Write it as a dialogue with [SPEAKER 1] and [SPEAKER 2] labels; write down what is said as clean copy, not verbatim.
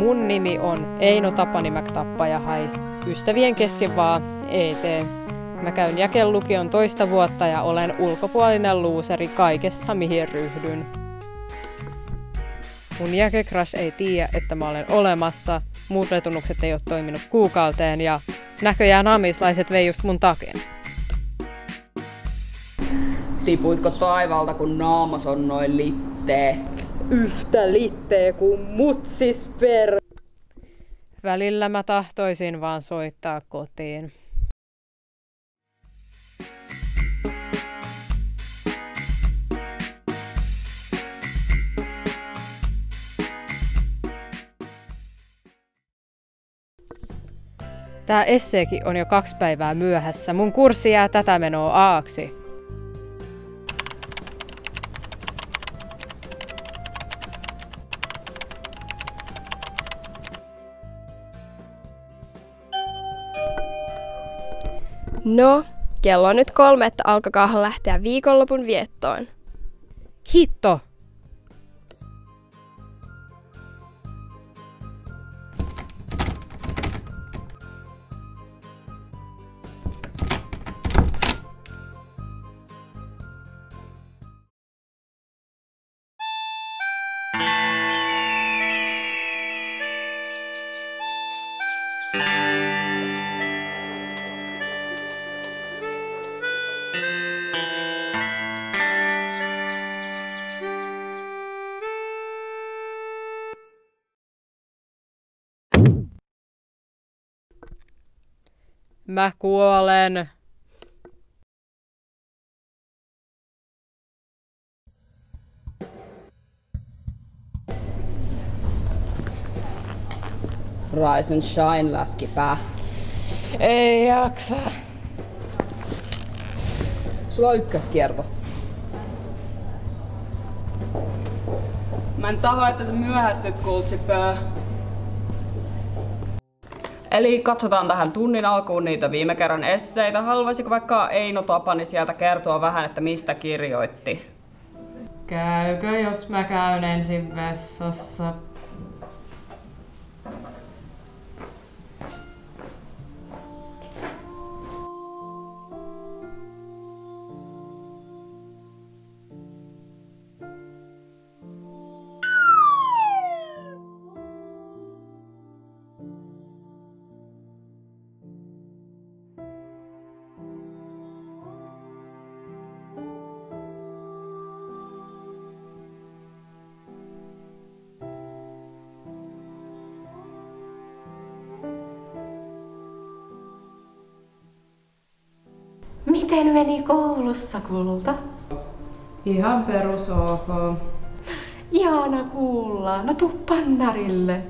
[SPEAKER 1] Mun nimi on Eino Tapani Mäk-Tappajahai. Ystävien kesken vaan ET. Mä käyn Jäken lukion toista vuotta ja olen ulkopuolinen luuseri kaikessa mihin ryhdyn. Mun Jäke-crush ei tiedä, että mä olen olemassa, muut retunnukset ei ole toiminut kuukauteen ja näköjään amislaiset vei just mun taken.
[SPEAKER 2] Tipuitko taivalta, kun naamas on noin littee?
[SPEAKER 3] Yhtä littee kuin mutsis per...
[SPEAKER 1] Välillä mä tahtoisin vaan soittaa kotiin. Tää esseekin on jo 2 päivää myöhässä. Mun kurssi jää tätä menoa aaksi.
[SPEAKER 4] No, kello on nyt 3, että alkakaahan lähteä viikonlopun viettoon.
[SPEAKER 1] Hitto! Mä kuolen.
[SPEAKER 2] Rise and shine, läskipää.
[SPEAKER 1] Ei jaksa.
[SPEAKER 2] Sulla on ykköskierto. Mä en taho, että sä myöhästyt, kultsipää. Eli katsotaan tähän tunnin alkuun niitä viime kerran esseitä. Haluaisiko vaikka Eino Tapani sieltä kertoa vähän, että mistä kirjoitti?
[SPEAKER 1] Käykö, jos mä käyn ensin vessassa?
[SPEAKER 5] Miten meni koulussa, kulta?
[SPEAKER 1] Ihan perus ok.
[SPEAKER 5] Ihana kuulla. No tuu pannarille.